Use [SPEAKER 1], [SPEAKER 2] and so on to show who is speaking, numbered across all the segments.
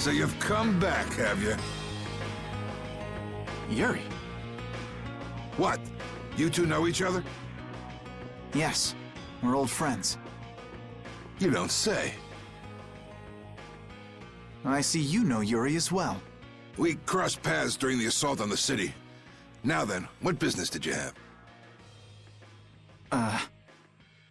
[SPEAKER 1] So you've come back, have you?
[SPEAKER 2] Yuri?
[SPEAKER 1] What? You two know each other?
[SPEAKER 2] Yes, we're old friends.
[SPEAKER 1] You don't say.
[SPEAKER 2] I see you know Yuri as well.
[SPEAKER 1] We crossed paths during the assault on the city. Now then, what business did you have?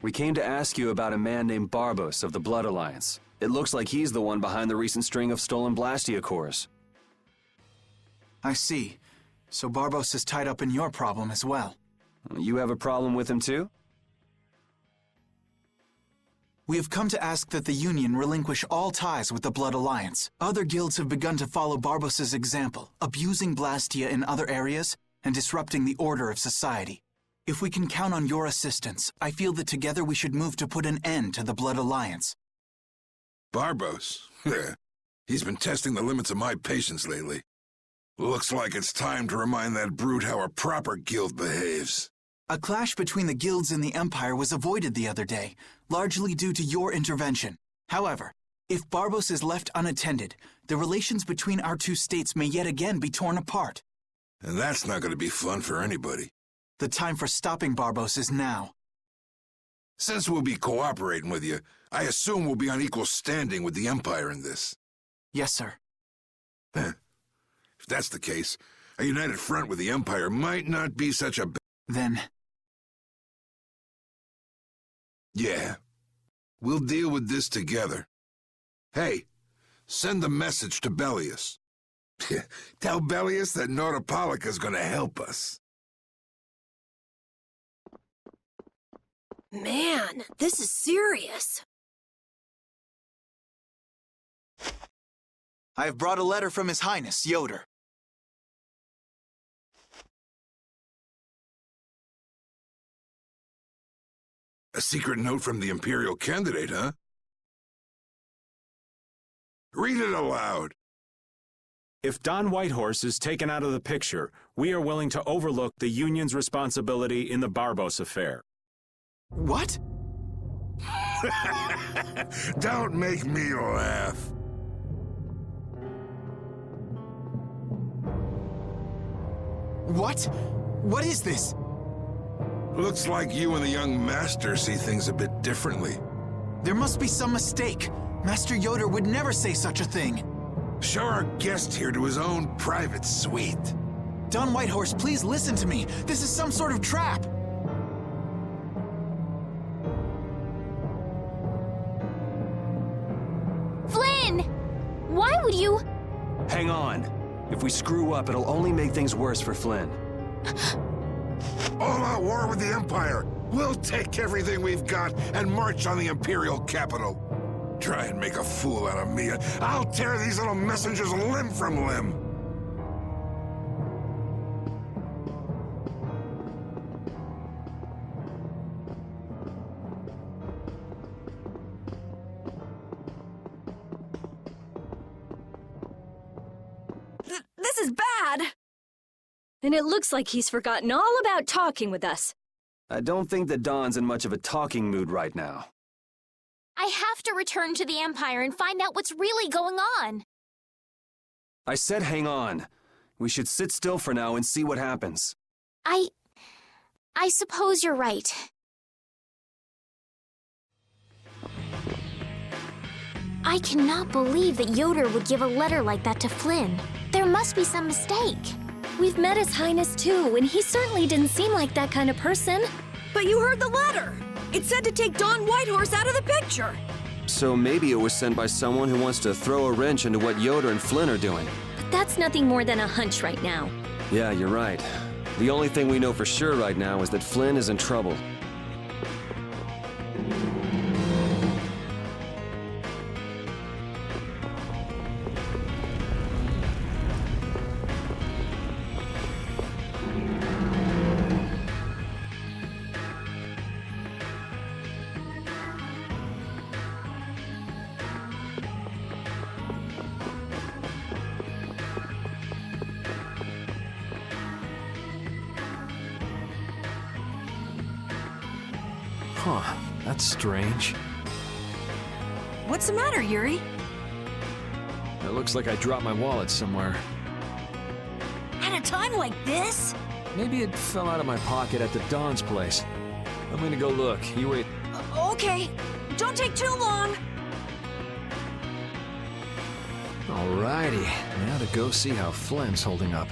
[SPEAKER 3] We came to ask you about a man named Barbos of the Blood Alliance. It looks like he's the one behind the recent string of stolen Blastia cores.
[SPEAKER 2] I see. So Barbos is tied up in your problem as well.
[SPEAKER 3] You have a problem with him too?
[SPEAKER 2] We have come to ask that the Union relinquish all ties with the Blood Alliance. Other guilds have begun to follow Barbos' example, abusing Blastia in other areas and disrupting the order of society. If we can count on your assistance, I feel that together we should move to put an end to the Blood Alliance.
[SPEAKER 1] Barbos? He's been testing the limits of my patience lately. Looks like it's time to remind that brute how a proper guild behaves.
[SPEAKER 2] A clash between the guilds and the Empire was avoided the other day, largely due to your intervention. However, if Barbos is left unattended, the relations between our two states may yet again be torn apart.
[SPEAKER 1] And that's not going to be fun for anybody.
[SPEAKER 2] The time for stopping Barbos is now.
[SPEAKER 1] Since we'll be cooperating with you, I assume we'll be on equal standing with the Empire in this.
[SPEAKER 2] Yes, sir.
[SPEAKER 1] If that's the case, a united front with the Empire might not be such a
[SPEAKER 2] Then...
[SPEAKER 1] Yeah. We'll deal with this together. Hey, send a message to Bellius. Tell Bellius that Nordopolica's gonna help us.
[SPEAKER 4] Man, this is serious.
[SPEAKER 2] I have brought a letter from His Highness, Yoder.
[SPEAKER 1] A secret note from the Imperial candidate, huh? Read it aloud.
[SPEAKER 5] If Don Whitehorse is taken out of the picture, we are willing to overlook the Union's responsibility in the Barbos affair.
[SPEAKER 2] What?
[SPEAKER 1] Don't make me laugh.
[SPEAKER 2] What? What is this?
[SPEAKER 1] Looks like you and the young master see things a bit differently.
[SPEAKER 2] There must be some mistake. Master Yoder would never say such a thing.
[SPEAKER 1] Show our guest here to his own private suite.
[SPEAKER 2] Don Whitehorse, please listen to me. This is some sort of trap.
[SPEAKER 4] Flynn! Why would you...
[SPEAKER 3] Hang on. If we screw up, it'll only make things worse for Flynn.
[SPEAKER 1] All-out war with the Empire. We'll take everything we've got and march on the Imperial capital. Try and make a fool out of me, I'll tear these little messengers limb from limb.
[SPEAKER 4] This is bad! And it looks like he's forgotten all about talking with us.
[SPEAKER 3] I don't think that Don's in much of a talking mood right now.
[SPEAKER 6] I have to return to the Empire and find out what's really going on.
[SPEAKER 3] I said hang on. We should sit still for now and see what happens.
[SPEAKER 6] I suppose you're right. I cannot believe that Yoder would give a letter like that to Flynn. There must be some mistake.
[SPEAKER 4] We've met His Highness too, and he certainly didn't seem like that kind of person.
[SPEAKER 7] But you heard the letter! It said to take Don Whitehorse out of the picture!
[SPEAKER 3] So maybe it was sent by someone who wants to throw a wrench into what Yoder and Flynn are doing.
[SPEAKER 4] But that's nothing more than a hunch right now.
[SPEAKER 3] Yeah, you're right. The only thing we know for sure right now is that Flynn is in trouble.
[SPEAKER 8] Huh, that's strange.
[SPEAKER 7] What's the matter, Yuri?
[SPEAKER 8] It looks like I dropped my wallet somewhere.
[SPEAKER 7] At a time like this?
[SPEAKER 8] Maybe it fell out of my pocket at the Don's place. I'm gonna go look. You wait.
[SPEAKER 7] Okay. Don't take too long.
[SPEAKER 8] Alrighty. Now to go see how Flynn's holding up.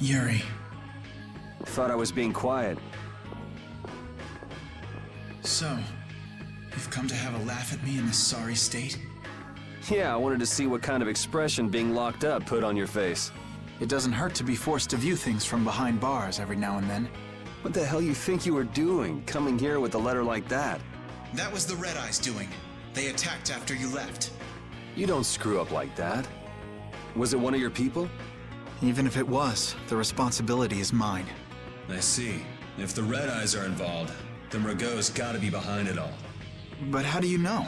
[SPEAKER 2] Yuri.
[SPEAKER 3] Thought I was being quiet.
[SPEAKER 2] So, you've come to have a laugh at me in this sorry state?
[SPEAKER 3] Yeah, I wanted to see what kind of expression being locked up put on your face.
[SPEAKER 2] It doesn't hurt to be forced to view things from behind bars every now and then.
[SPEAKER 3] What the hell you think you were doing, coming here with a letter like that?
[SPEAKER 2] That was the Red Eyes doing. They attacked after you left.
[SPEAKER 3] You don't screw up like that. Was it one of your people?
[SPEAKER 2] Even if it was, the responsibility is mine.
[SPEAKER 9] I see. If the Red Eyes are involved, then urgh's gotta be behind it all.
[SPEAKER 2] But how do you know?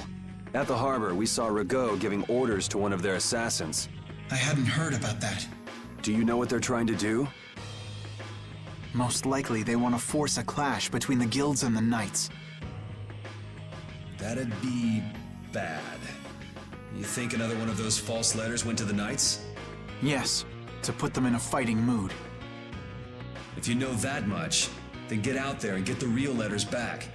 [SPEAKER 3] At the harbor, we saw urgh giving orders to one of their assassins.
[SPEAKER 2] I hadn't heard about that.
[SPEAKER 3] Do you know what they're trying to do?
[SPEAKER 2] Most likely they want to force a clash between the guilds and the knights.
[SPEAKER 9] That'd be bad. You think another one of those false letters went to the Knights?
[SPEAKER 2] Yes, to put them in a fighting mood.
[SPEAKER 9] If you know that much, then get out there and get the real letters back.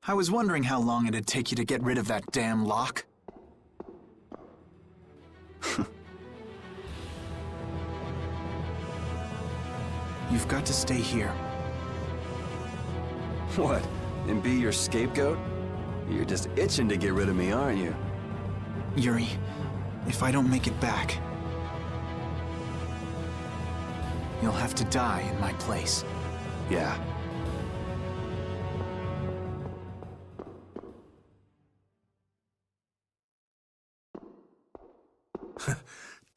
[SPEAKER 2] I was wondering how long it'd take you to get rid of that damn lock. You've got to stay here.
[SPEAKER 3] What? And be your scapegoat? You're just itching to get rid of me, aren't you?
[SPEAKER 2] Yuri, if I don't make it back, you'll have to die in my place.
[SPEAKER 3] Yeah.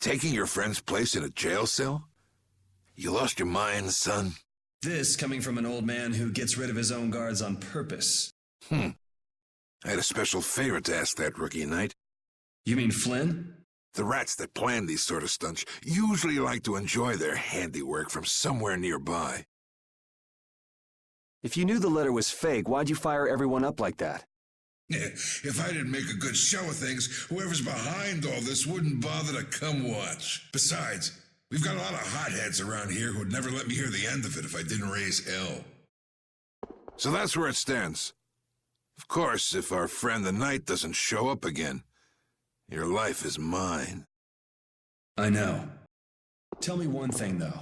[SPEAKER 1] Taking your friend's place in a jail cell? You lost your mind, son?
[SPEAKER 9] This coming from an old man who gets rid of his own guards on purpose.
[SPEAKER 1] I had a special favor to ask that rookie knight.
[SPEAKER 9] You mean Flynn?
[SPEAKER 1] The rats that plan these sort of stunts usually like to enjoy their handiwork from somewhere nearby.
[SPEAKER 3] If you knew the letter was fake, why'd you fire everyone up like that?
[SPEAKER 1] If I didn't make a good show of things, whoever's behind all this wouldn't bother to come watch. Besides, we've got a lot of hotheads around here who'd never let me hear the end of it if I didn't raise hell. So that's where it stands. Of course, if our friend the knight doesn't show up again, your life is mine.
[SPEAKER 9] I know. Tell me one thing, though.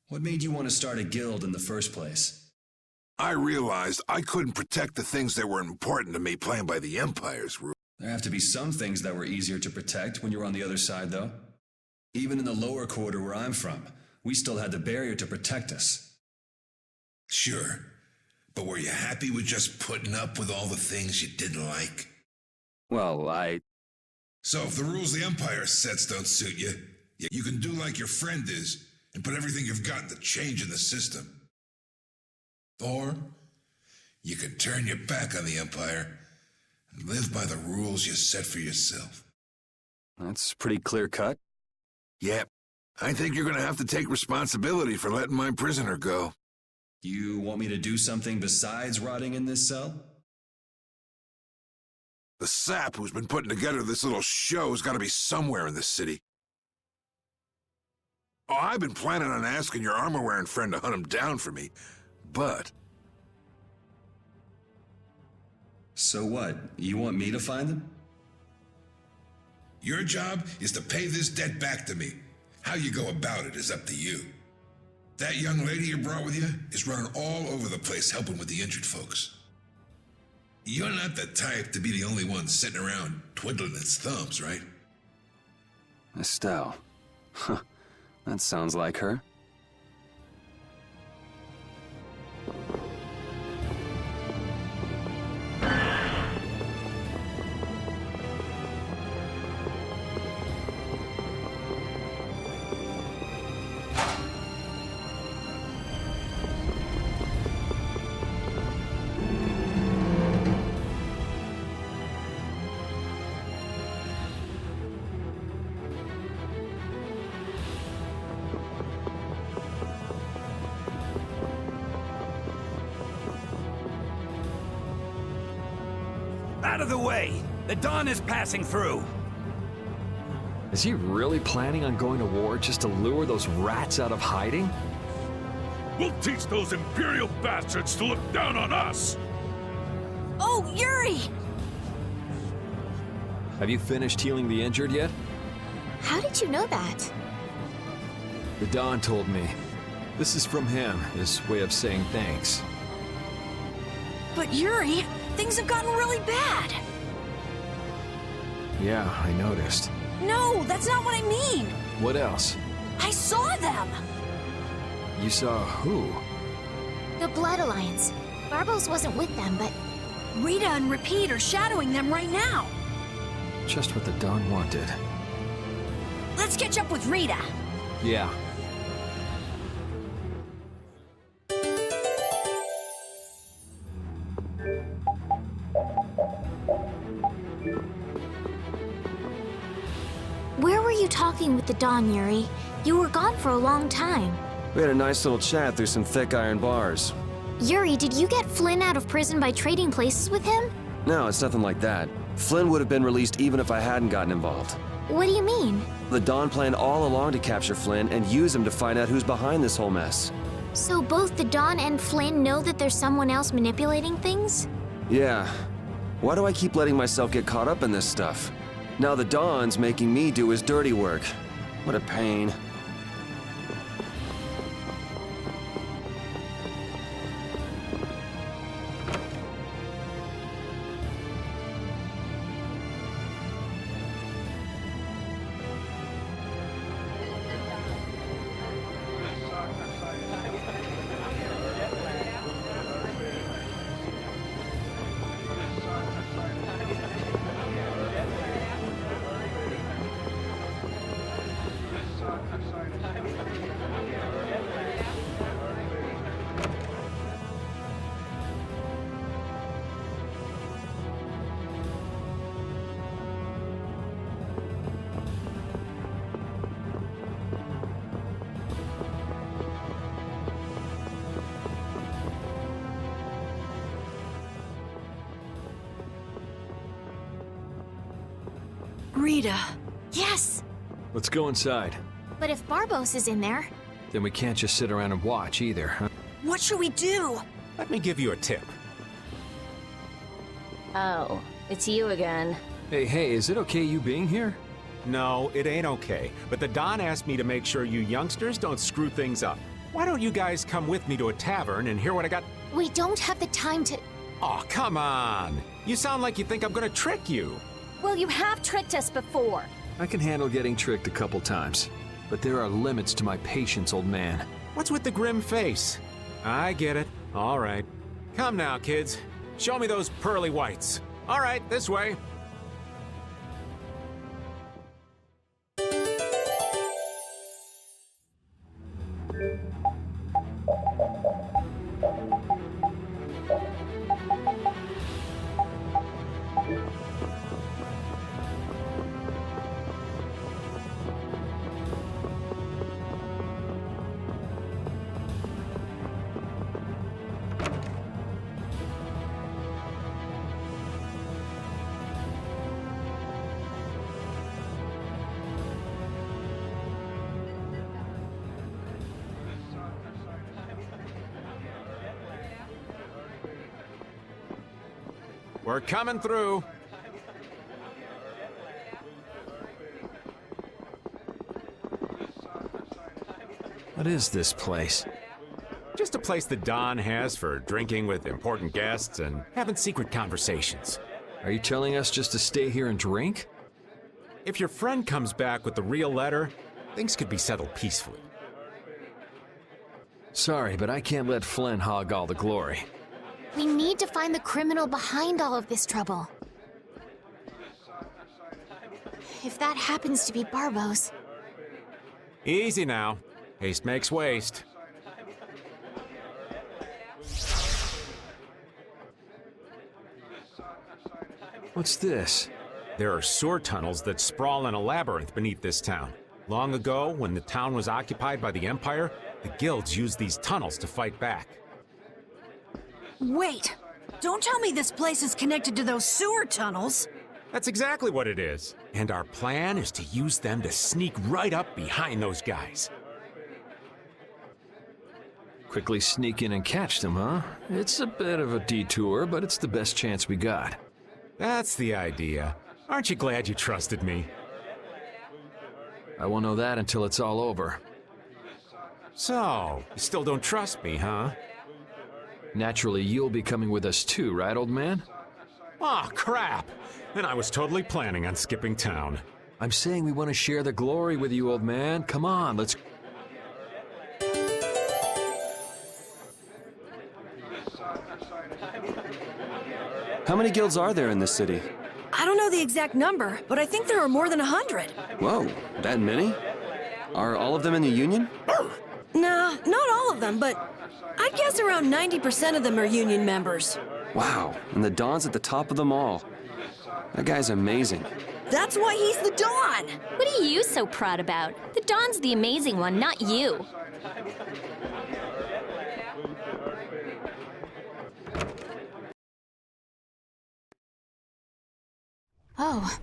[SPEAKER 9] What made you want to start a guild in the first place?
[SPEAKER 1] I realized I couldn't protect the things that were important to me playing by the Empire's rules.
[SPEAKER 9] There have to be some things that were easier to protect when you're on the other side, though. Even in the lower quarter where I'm from, we still had the barrier to protect us.
[SPEAKER 1] Sure, but were you happy with just putting up with all the things you didn't like?
[SPEAKER 3] Well,
[SPEAKER 1] So if the rules the Empire sets don't suit you, you can do like your friend is and put everything you've got into change in the system. Or you can turn your back on the Empire and live by the rules you set for yourself.
[SPEAKER 3] That's pretty clear-cut.
[SPEAKER 1] Yep. I think you're going to have to take responsibility for letting my prisoner go.
[SPEAKER 9] You want me to do something besides rotting in this cell?
[SPEAKER 1] The sap who's been putting together this little show's got to be somewhere in this city. Oh, I've been planning on asking your armor-wearing friend to hunt him down for me, but...
[SPEAKER 9] So what? You want me to find them?
[SPEAKER 1] Your job is to pay this debt back to me. How you go about it is up to you. That young lady you brought with you is running all over the place helping with the injured folks. You're not the type to be the only one sitting around twiddling his thumbs, right?
[SPEAKER 3] Estelle. Huh. That sounds like her.
[SPEAKER 10] Out of the way! The Dawn is passing through!
[SPEAKER 8] Is he really planning on going to war just to lure those rats out of hiding?
[SPEAKER 11] We'll teach those Imperial bastards to look down on us!
[SPEAKER 7] Oh, Yuri!
[SPEAKER 8] Have you finished healing the injured yet?
[SPEAKER 6] How did you know that?
[SPEAKER 8] The Don told me. This is from him, his way of saying thanks.
[SPEAKER 7] But Yuri, things have gotten really bad.
[SPEAKER 8] Yeah, I noticed.
[SPEAKER 7] No, that's not what I mean.
[SPEAKER 8] What else?
[SPEAKER 7] I saw them.
[SPEAKER 8] You saw who?
[SPEAKER 6] The Blood Alliance. Barbos wasn't with them, but
[SPEAKER 7] Rita and Repeat are shadowing them right now.
[SPEAKER 8] Just what the Don wanted.
[SPEAKER 7] Let's catch up with Rita.
[SPEAKER 8] Yeah.
[SPEAKER 6] where were you talking with the Dawn, Yuri? You were gone for a long time.
[SPEAKER 3] We had a nice little chat through some thick iron bars.
[SPEAKER 6] Yuri, did you get Flynn out of prison by trading places with him?
[SPEAKER 3] No, it's nothing like that. Flynn would have been released even if I hadn't gotten involved.
[SPEAKER 6] What do you mean?
[SPEAKER 3] The Dawn planned all along to capture Flynn and use him to find out who's behind this whole mess.
[SPEAKER 6] So both the Dawn and Flynn know that there's someone else manipulating things?
[SPEAKER 3] Yeah. Why do I keep letting myself get caught up in this stuff? Now the Dawn's making me do his dirty work. What a pain.
[SPEAKER 7] Rita.
[SPEAKER 6] Yes!
[SPEAKER 8] Let's go inside.
[SPEAKER 6] But if Barbos is in there...
[SPEAKER 8] Then we can't just sit around and watch either, huh?
[SPEAKER 7] What should we do?
[SPEAKER 5] Let me give you a tip.
[SPEAKER 4] Oh, it's you again.
[SPEAKER 8] Hey, is it okay you being here?
[SPEAKER 5] No, it ain't okay. But the Don asked me to make sure you youngsters don't screw things up. Why don't you guys come with me to a tavern and hear what I got?
[SPEAKER 6] We don't have the time to...
[SPEAKER 5] Oh, come on! You sound like you think I'm gonna trick you.
[SPEAKER 4] Well, you have tricked us before.
[SPEAKER 8] I can handle getting tricked a couple times. But there are limits to my patience, old man.
[SPEAKER 5] What's with the grim face? I get it. All right. Come now, kids. Show me those pearly whites. All right, this way. We're coming through.
[SPEAKER 8] What is this place?
[SPEAKER 5] Just a place the Don has for drinking with important guests and having secret conversations.
[SPEAKER 8] Are you telling us just to stay here and drink?
[SPEAKER 5] If your friend comes back with the real letter, things could be settled peacefully.
[SPEAKER 8] Sorry, but I can't let Flynn hog all the glory.
[SPEAKER 6] We need to find the criminal behind all of this trouble. If that happens to be Barbos.
[SPEAKER 5] Easy now. Haste makes waste.
[SPEAKER 8] What's this?
[SPEAKER 5] There are sewer tunnels that sprawl in a labyrinth beneath this town. Long ago, when the town was occupied by the Empire, the guilds used these tunnels to fight back.
[SPEAKER 7] Wait! Don't tell me this place is connected to those sewer tunnels!
[SPEAKER 5] That's exactly what it is. And our plan is to use them to sneak right up behind those guys.
[SPEAKER 8] Quickly sneak in and catch them, huh? It's a bit of a detour, but it's the best chance we got.
[SPEAKER 5] That's the idea. Aren't you glad you trusted me?
[SPEAKER 8] I won't know that until it's all over.
[SPEAKER 5] So, you still don't trust me, huh?
[SPEAKER 8] Naturally, you'll be coming with us too, right, old man?
[SPEAKER 5] Aw, crap! And I was totally planning on skipping town.
[SPEAKER 8] I'm saying we want to share the glory with you, old man. Come on, let's...
[SPEAKER 3] How many guilds are there in this city?
[SPEAKER 7] I don't know the exact number, but I think there are more than 100.
[SPEAKER 3] Whoa, that many? Are all of them in the Union?
[SPEAKER 7] Nah, not all of them, but I'd guess around 90% of them are Union members.
[SPEAKER 3] Wow, and the Don's at the top of them all. That guy's amazing.
[SPEAKER 7] That's why he's the Don!
[SPEAKER 4] What are you so proud about? The Don's the amazing one, not you.
[SPEAKER 6] Oh,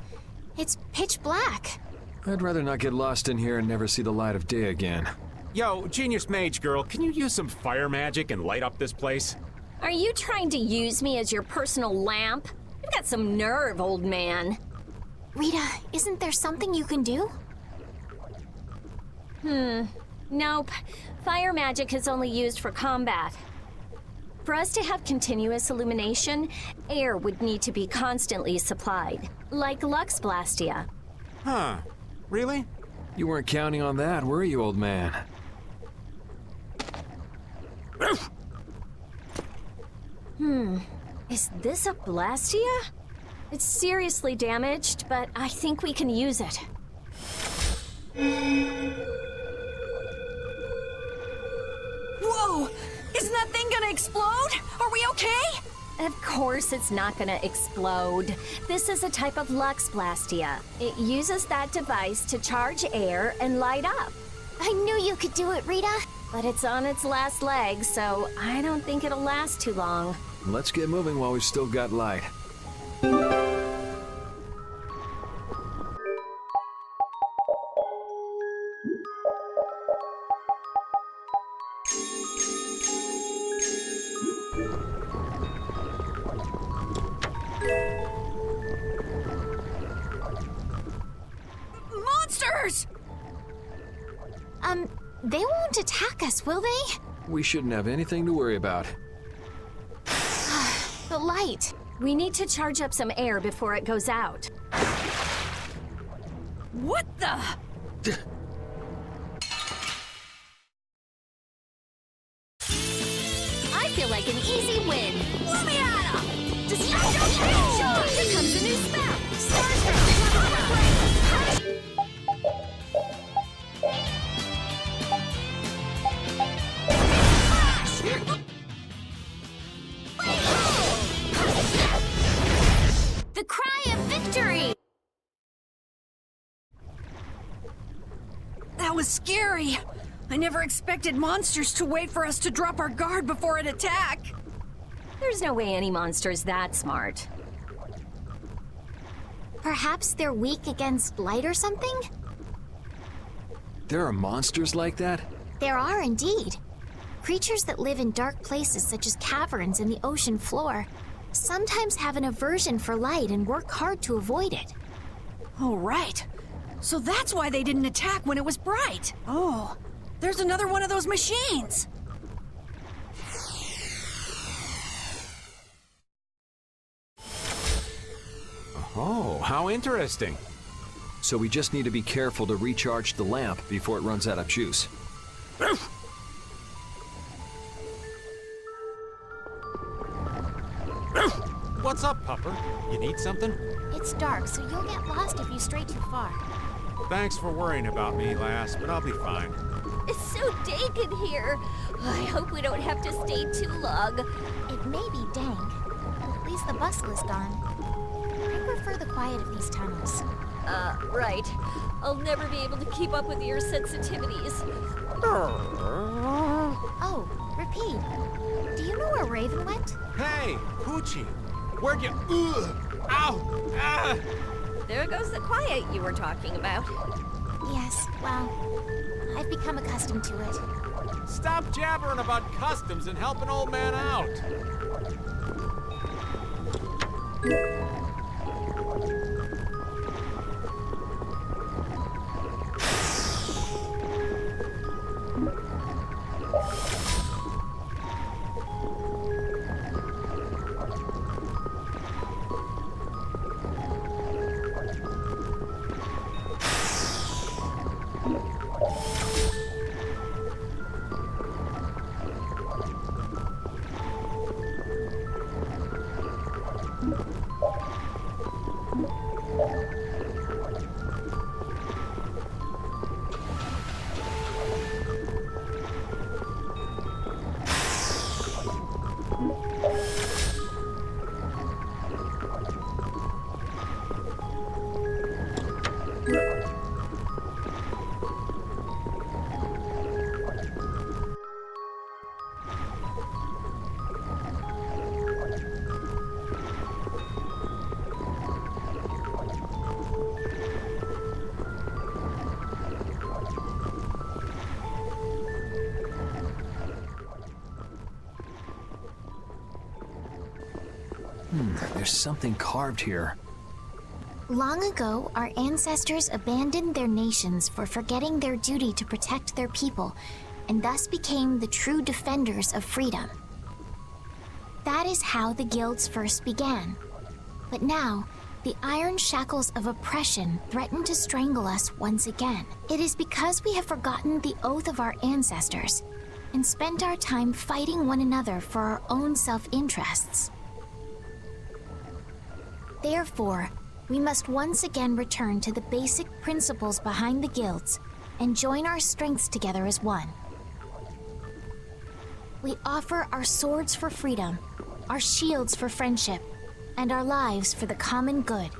[SPEAKER 6] it's pitch black.
[SPEAKER 8] I'd rather not get lost in here and never see the light of day again.
[SPEAKER 5] Yo, Genius Mage Girl, can you use some fire magic and light up this place?
[SPEAKER 4] Are you trying to use me as your personal lamp? You've got some nerve, old man.
[SPEAKER 6] Rita, isn't there something you can do?
[SPEAKER 4] Nope. Fire magic is only used for combat. For us to have continuous illumination, air would need to be constantly supplied, like Lux Blastia.
[SPEAKER 5] Huh. Really?
[SPEAKER 8] You weren't counting on that, were you, old man?
[SPEAKER 4] Is this a Blastia? It's seriously damaged, but I think we can use it.
[SPEAKER 7] Whoa! Isn't that thing gonna explode? Are we okay?
[SPEAKER 4] Of course it's not gonna explode. This is a type of Lux Blastia. It uses that device to charge air and light up.
[SPEAKER 6] I knew you could do it, Rita.
[SPEAKER 4] But it's on its last leg, so I don't think it'll last too long.
[SPEAKER 8] Let's get moving while we've still got light.
[SPEAKER 7] Monsters!
[SPEAKER 6] They won't attack us, will they?
[SPEAKER 8] We shouldn't have anything to worry about.
[SPEAKER 6] The light.
[SPEAKER 4] We need to charge up some air before it goes out.
[SPEAKER 7] What the?
[SPEAKER 4] I feel like an easy win.
[SPEAKER 7] Lumiata!
[SPEAKER 4] Here comes the new spell. Starstruck.
[SPEAKER 6] The cry of victory!
[SPEAKER 7] That was scary. I never expected monsters to wait for us to drop our guard before an attack.
[SPEAKER 4] There's no way any monster's that smart.
[SPEAKER 6] Perhaps they're weak against light or something?
[SPEAKER 8] There are monsters like that?
[SPEAKER 6] There are indeed. Creatures that live in dark places such as caverns and the ocean floor sometimes have an aversion for light and work hard to avoid it.
[SPEAKER 7] Oh, right. So that's why they didn't attack when it was bright. Oh, there's another one of those machines.
[SPEAKER 5] Oh, how interesting.
[SPEAKER 8] So we just need to be careful to recharge the lamp before it runs out of juice.
[SPEAKER 5] What's up, Pupper? You need something?
[SPEAKER 6] It's dark, so you'll get lost if you stray too far.
[SPEAKER 5] Thanks for worrying about me, lass, but I'll be fine.
[SPEAKER 4] It's so dank in here. I hope we don't have to stay too long.
[SPEAKER 6] It may be dank, but at least the bustle is gone. I prefer the quiet of these tunnels.
[SPEAKER 4] Right. I'll never be able to keep up with your sensitivities.
[SPEAKER 6] Oh, Repeat. Do you know where Raven went?
[SPEAKER 5] Hey, Poochie! Where'd you... Ow! Ah!
[SPEAKER 4] There goes the quiet you were talking about.
[SPEAKER 6] Yes, well, I've become accustomed to it.
[SPEAKER 5] Stop jabbering about customs and help an old man out!
[SPEAKER 8] There's something carved here.
[SPEAKER 6] Long ago, our ancestors abandoned their nations for forgetting their duty to protect their people, and thus became the true defenders of freedom. That is how the guilds first began. But now, the iron shackles of oppression threaten to strangle us once again. It is because we have forgotten the oath of our ancestors and spent our time fighting one another for our own self-interests. Therefore, we must once again return to the basic principles behind the guilds and join our strengths together as one. We offer our swords for freedom, our shields for friendship, and our lives for the common good.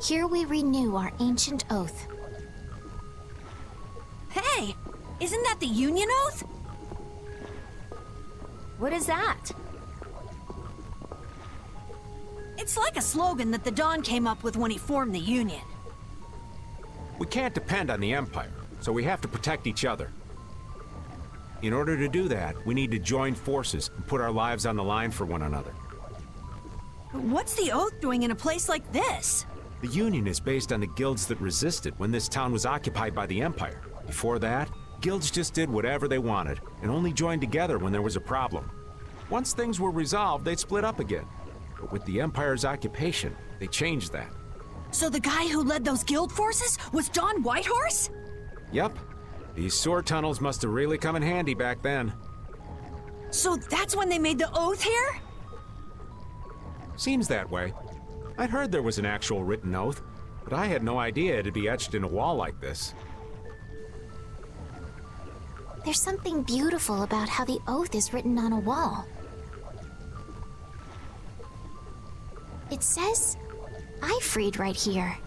[SPEAKER 6] Here we renew our ancient oath.
[SPEAKER 7] Hey! Isn't that the Union Oath?
[SPEAKER 4] What is that?
[SPEAKER 7] It's like a slogan that the Don came up with when he formed the Union.
[SPEAKER 5] We can't depend on the Empire, so we have to protect each other. In order to do that, we need to join forces and put our lives on the line for one another.
[SPEAKER 7] What's the Oath doing in a place like this?
[SPEAKER 5] The Union is based on the guilds that resisted when this town was occupied by the Empire. Before that, guilds just did whatever they wanted and only joined together when there was a problem. Once things were resolved, they'd split up again. But with the Empire's occupation, they changed that.
[SPEAKER 7] So the guy who led those guild forces was Don Whitehorse?
[SPEAKER 5] Yep. These sewer tunnels must have really come in handy back then.
[SPEAKER 7] So that's when they made the Oath here?
[SPEAKER 5] Seems that way. I'd heard there was an actual written oath, but I had no idea it'd be etched in a wall like this.
[SPEAKER 6] There's something beautiful about how the oath is written on a wall. It says, "I freed" right here.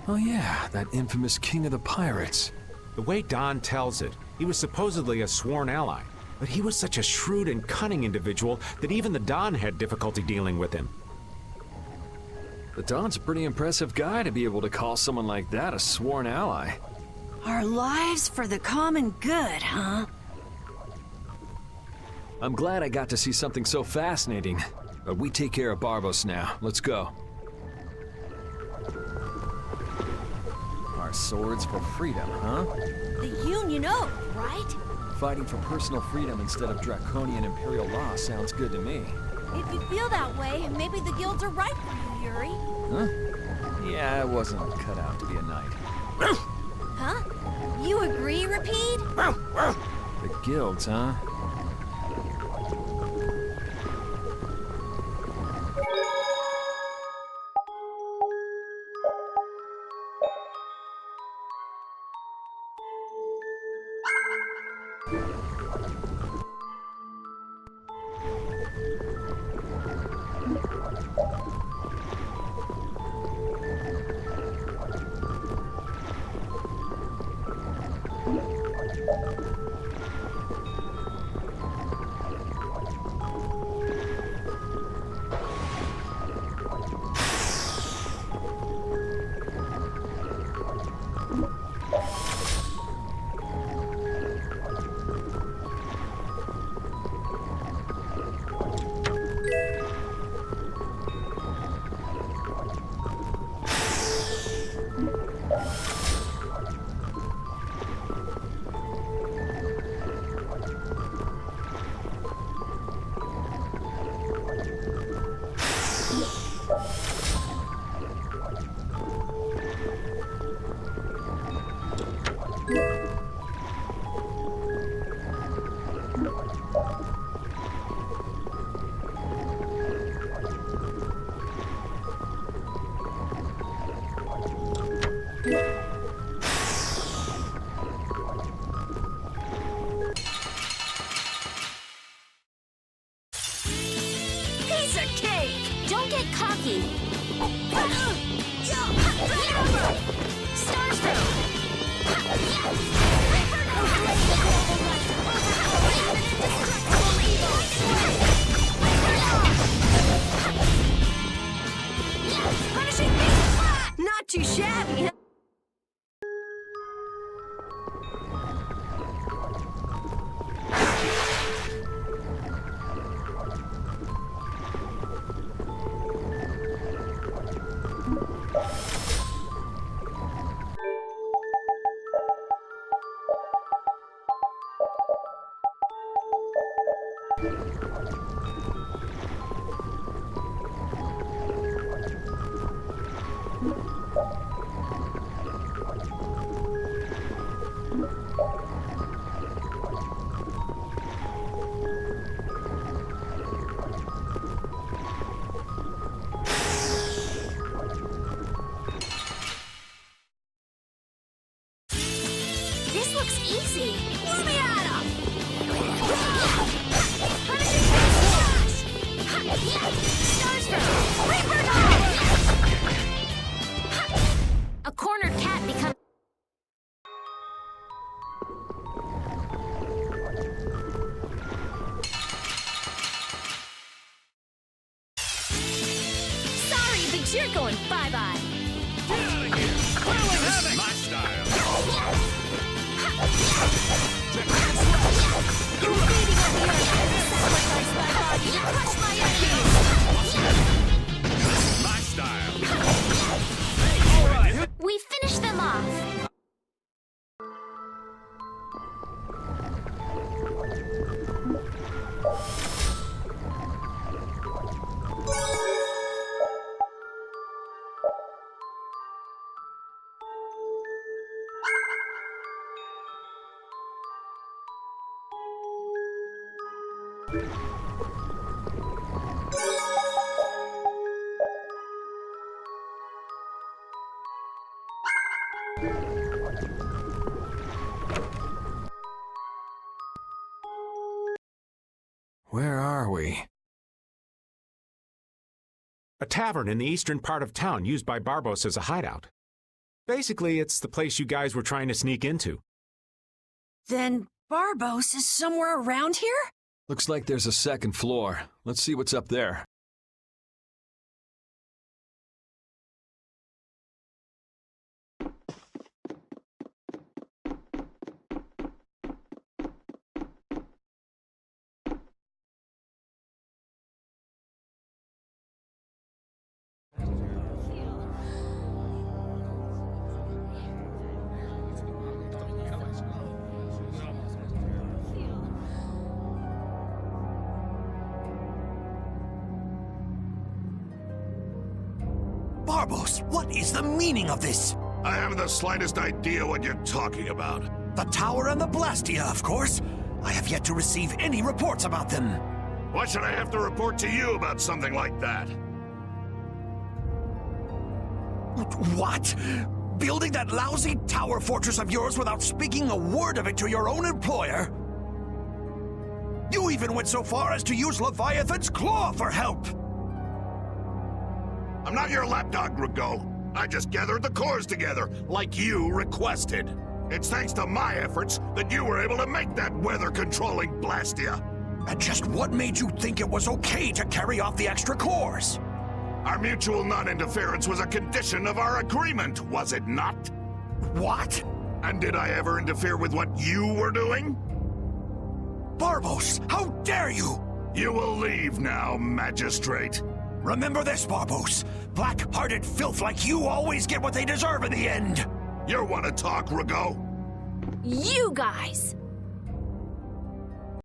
[SPEAKER 8] Oh yeah, that infamous king of the pirates.
[SPEAKER 5] The way Don tells it, he was supposedly a sworn ally, but he was such a shrewd and cunning individual that even the Don had difficulty dealing with him.
[SPEAKER 8] The Don's a pretty impressive guy to be able to call someone like that a sworn ally.
[SPEAKER 7] Our lives for the common good, huh?
[SPEAKER 8] I'm glad I got to see something so fascinating. But we take care of Barbos now. Let's go. Our swords for freedom, huh?
[SPEAKER 7] The Union Oath, right?
[SPEAKER 8] Fighting for personal freedom instead of draconian imperial law sounds good to me.
[SPEAKER 7] If you feel that way, maybe the guilds are right for you, Yuri.
[SPEAKER 8] Huh? Yeah, I wasn't cut out to be a knight.
[SPEAKER 7] Huh? You agree, Repeat?
[SPEAKER 8] The guilds, huh?
[SPEAKER 7] Piece of cake!
[SPEAKER 6] Don't get cocky.
[SPEAKER 7] Stars Not too shabby.
[SPEAKER 6] This looks easy.
[SPEAKER 7] Let me at 'em!
[SPEAKER 6] A cornered cat becomes...
[SPEAKER 7] Sorry, but you're going bye-bye.
[SPEAKER 11] My style.
[SPEAKER 7] You're beating on the earth. Sacrifice my body to crush my enemies.
[SPEAKER 11] My style.
[SPEAKER 6] We finish them off.
[SPEAKER 8] Where are we?
[SPEAKER 5] A tavern in the eastern part of town used by Barbos as a hideout. Basically, it's the place you guys were trying to sneak into.
[SPEAKER 7] Then Barbos is somewhere around here?
[SPEAKER 8] Looks like there's a second floor. Let's see what's up there.
[SPEAKER 10] Barbos, what is the meaning of this?
[SPEAKER 11] I haven't the slightest idea what you're talking about.
[SPEAKER 10] The tower and the Blastia, of course. I have yet to receive any reports about them.
[SPEAKER 11] Why should I have to report to you about something like that?
[SPEAKER 10] What? Building that lousy tower fortress of yours without speaking a word of it to your own employer? You even went so far as to use Leviathan's claw for help!
[SPEAKER 11] I'm not your lapdog, urgh. I just gathered the cores together, like you requested. It's thanks to my efforts that you were able to make that weather-controlling Blastia.
[SPEAKER 10] And just what made you think it was okay to carry off the extra cores?
[SPEAKER 11] Our mutual non-interference was a condition of our agreement, was it not?
[SPEAKER 10] What?
[SPEAKER 11] And did I ever interfere with what you were doing?
[SPEAKER 10] Barbos, how dare you!
[SPEAKER 11] You will leave now, Magistrate.
[SPEAKER 10] Remember this, Barbos. Black-hearted filth like you always get what they deserve in the end.
[SPEAKER 11] You want to talk, urgh?
[SPEAKER 4] You guys!